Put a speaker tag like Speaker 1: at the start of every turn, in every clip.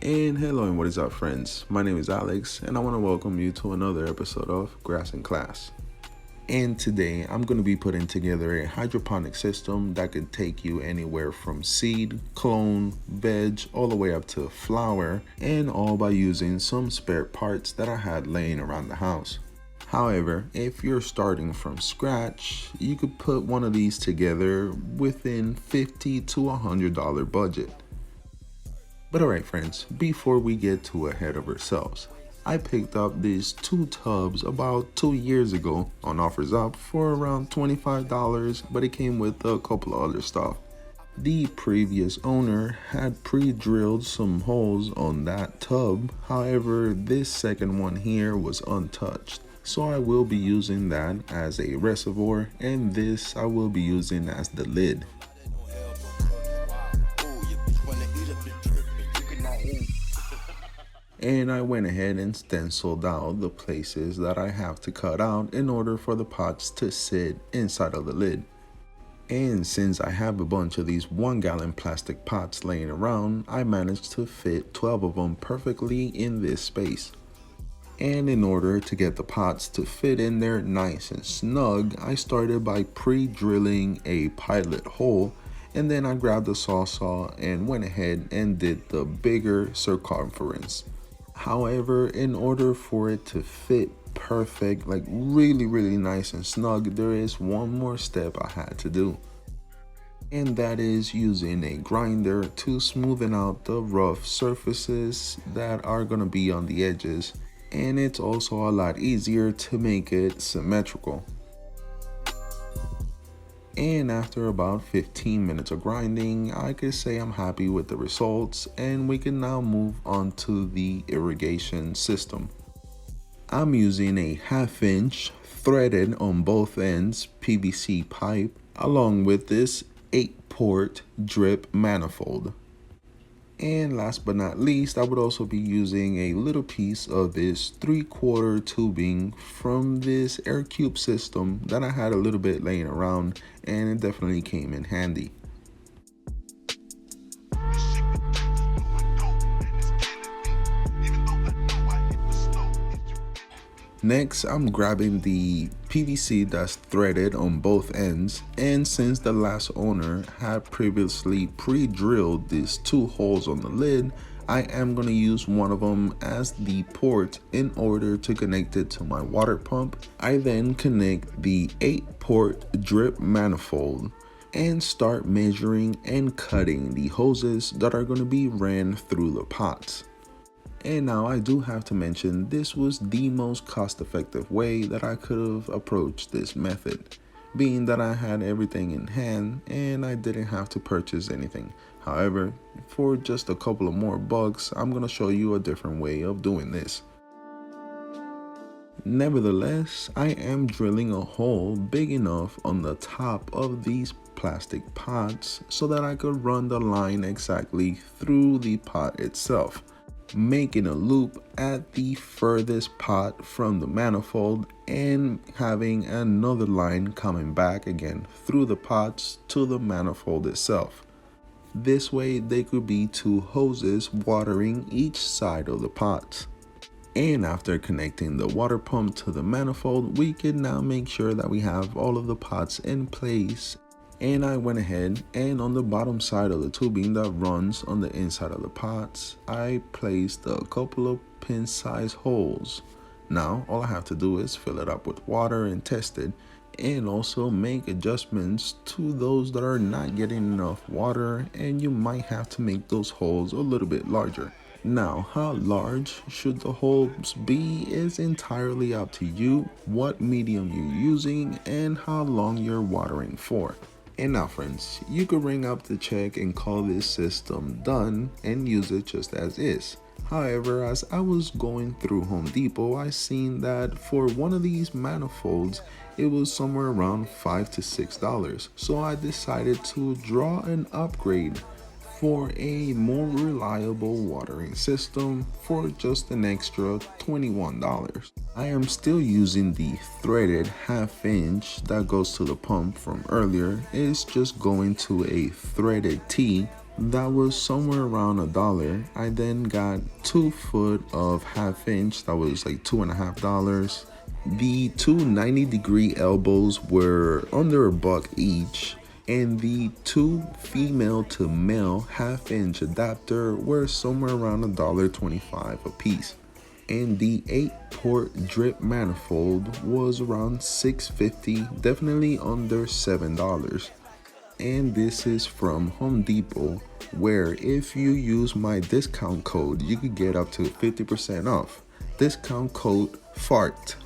Speaker 1: And hello and what is up, friends? My name is Alex and I want to welcome you to another episode of Grass in Class. And today I'm going to be putting together a hydroponic system that could take you anywhere from seed, clone, veg, all the way up to flower, and all by using some spare parts that I had laying around the house. However, if you're starting from scratch, you could put one of these together within $50 to $100 budget. But alright friends, before we get too ahead of ourselves, I picked up these 2 tubs about 2 years ago on OffersUp for around $25, but it came with a couple of other stuff. The previous owner had pre-drilled some holes on that tub, however this second one here was untouched. So I will be using that as a reservoir, and this I will be using as the lid. And I went ahead and stenciled out the places that I have to cut out in order for the pots to sit inside of the lid. And since I have a bunch of these 1-gallon plastic pots laying around, I managed to fit 12 of them perfectly in this space. And in order to get the pots to fit in there nice and snug, I started by pre-drilling a pilot hole, and then I grabbed a saw and went ahead and did the bigger circumference. However, in order for it to fit perfect, like really nice and snug, there is one more step I had to do. And that is using a grinder to smoothen out the rough surfaces that are going to be on the edges. And it's also a lot easier to make it symmetrical. And after about 15 minutes of grinding, I could say I'm happy with the results, and we can now move on to the irrigation system. I'm using a 1/2 inch threaded on both ends PVC pipe along with this 8-port drip manifold. And last but not least, I would also be using a little piece of this 3/4 tubing from this air cube system that I had a little bit laying around, and it definitely came in handy. Next, I'm grabbing the PVC that's threaded on both ends, and since the last owner had previously pre-drilled these 2 holes on the lid, I am going to use one of them as the port in order to connect it to my water pump. I then connect the 8-port drip manifold and start measuring and cutting the hoses that are going to be ran through the pots. And now I do have to mention, this was the most cost-effective way that I could have approached this method, being that I had everything in hand and I didn't have to purchase anything. However, for just a couple of more bucks, I'm going to show you a different way of doing this. Nevertheless, I am drilling a hole big enough on the top of these plastic pots so that I could run the line exactly through the pot itself, making a loop at the furthest pot from the manifold and having another line coming back again through the pots to the manifold itself. This way they could be 2 hoses watering each side of the pots. And after connecting the water pump to the manifold, we can now make sure that we have all of the pots in place. And I went ahead and on the bottom side of the tubing that runs on the inside of the pots, I placed a couple of pin-sized holes. Now all I have to do is fill it up with water and test it, and also make adjustments to those that are not getting enough water, and you might have to make those holes a little bit larger. Now, how large should the holes be is entirely up to you, what medium you're using, and how long you're watering for. And now friends, you could ring up the check and call this system done and use it just as is. However, as I was going through Home Depot, I seen that for one of these manifolds, it was somewhere around $5 to $6. So I decided to draw an upgrade for a more reliable watering system for just an extra $21. I am still using the threaded 1/2 inch that goes to the pump from earlier. It's just going to a threaded T That was somewhere around $1. I then got 2 foot of 1/2 inch, that was like $2.50. The two 90-degree elbows were under $1 each, and the two female to male 1/2 inch adapter were somewhere around $1.25 a piece. And the 8-port drip manifold was around $6.50, definitely under $7. And this is from Home Depot, where if you use my discount code, you could get up to 50% off. Discount code FART.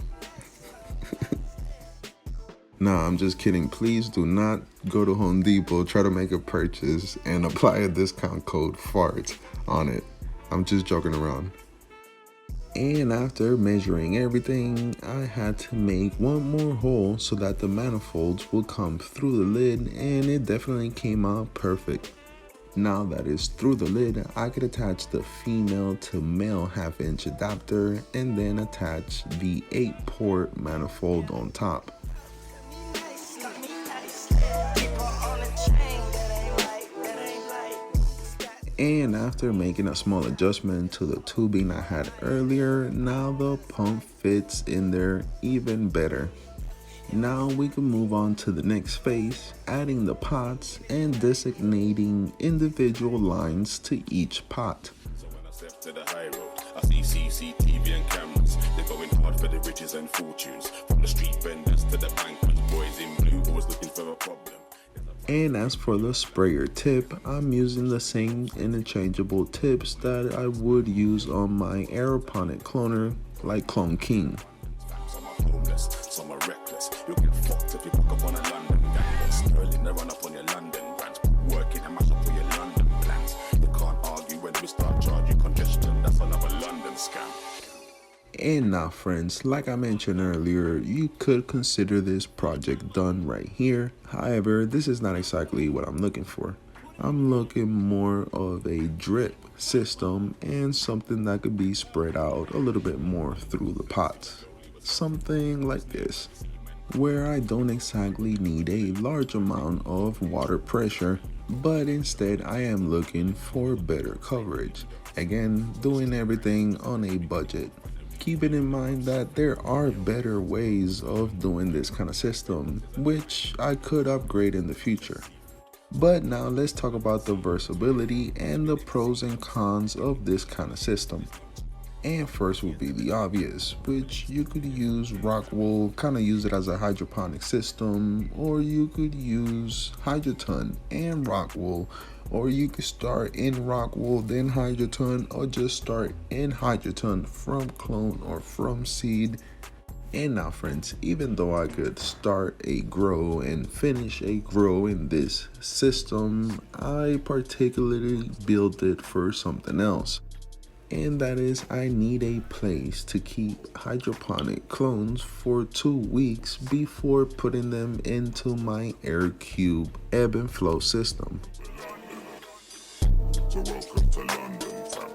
Speaker 1: Nah, I'm just kidding. Please do not go to Home Depot, try to make a purchase, and apply a discount code FART on it. I'm just joking around. And after measuring everything, I had to make one more hole so that the manifolds would come through the lid, and it definitely came out perfect. Now that it's through the lid, I could attach the female to male 1/2 inch adapter and then attach the 8-port manifold on top. And after making a small adjustment to the tubing I had earlier, now the pump fits in there even better. Now we can move on to the next phase, adding the pots and designating individual lines to each pot.
Speaker 2: So when I step to the high road, I see CCTV and cameras. They're going hard for the riches and fortunes. From the street vendors to the bankers, boys in blue always looking for a problem.
Speaker 1: And as for the sprayer tip, I'm using the same interchangeable tips that I would use on my aeroponic cloner, like Clone King.
Speaker 2: Some are homeless, some are reckless. You'll get fucked if you fuck up on a London gang. Sterling, they run up on your London brands. Working and mash up for your London plans. You can't argue when we start charging congestion. That's another London scam.
Speaker 1: And now friends, like I mentioned earlier, you could consider this project done right here. However, this is not exactly what I'm looking for. I'm looking more of a drip system and something that could be spread out a little bit more through the pots. Something like this, where I don't exactly need a large amount of water pressure, but instead I am looking for better coverage. Again, doing everything on a budget. Keeping in mind that there are better ways of doing this kind of system, which I could upgrade in the future. But now let's talk about the versatility and the pros and cons of this kind of system. And first will be the obvious, which you could use rock wool, kind of use it as a hydroponic system, or you could use hydroton and rock wool, or you could start in rock wool then hydroton, or just start in hydroton from clone or from seed. And now friends, even though I could start a grow and finish a grow in this system, I particularly built it for something else. And that is, I need a place to keep hydroponic clones for 2 weeks before putting them into my air cube ebb and flow system.
Speaker 2: So welcome to London, fam.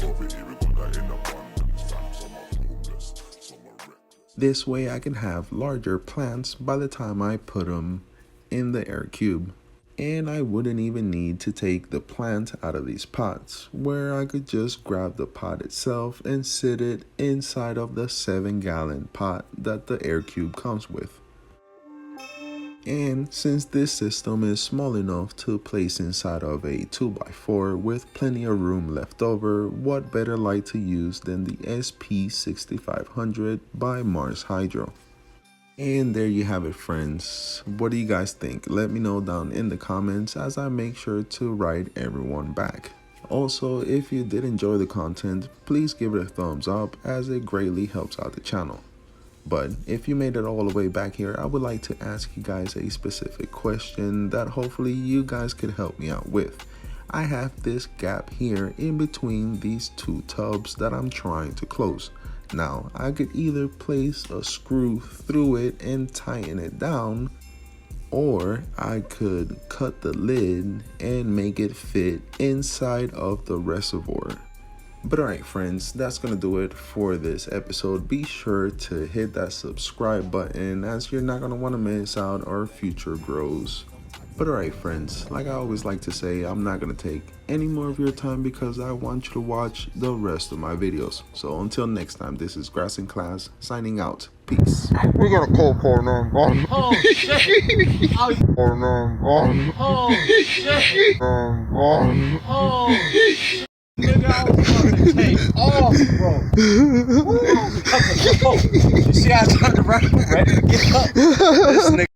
Speaker 2: Over here we got that in abundance, fam. Some are homeless, some are reckless.
Speaker 1: This way I can have larger plants by the time I put them in the air cube. And I wouldn't even need to take the plant out of these pots, where I could just grab the pot itself and sit it inside of the 7-gallon pot that the air cube comes with. And since this system is small enough to place inside of a 2x4 with plenty of room left over, what better light to use than the SP6500 by Mars Hydro. And there you have it friends. What do you guys think? Let me know down in the comments as I make sure to write everyone back. Also, if you did enjoy the content, please give it a thumbs up as it greatly helps out the channel. But if you made it all the way back here, I would like to ask you guys a specific question that hopefully you guys could help me out with. I have this gap here in between these two tubs that I'm trying to close. Now, I could either place a screw through it and tighten it down, or I could cut the lid and make it fit inside of the reservoir. But alright friends, that's gonna do it for this episode. Be sure to hit that subscribe button as you're not gonna want to miss out our future grows. But alright friends, like I always like to say, I'm not gonna take any more of your time because I want you to watch the rest of my videos. So until next time, this is Grass in Class signing out. Peace.
Speaker 3: We got a call for 911.
Speaker 4: Oh shit! Oh,
Speaker 3: 911.
Speaker 4: oh shit!
Speaker 3: 911.
Speaker 4: Oh shit! Nigga, I was fucking take off, bro. Woo! You see how I turned around, ready to get up? This nigga.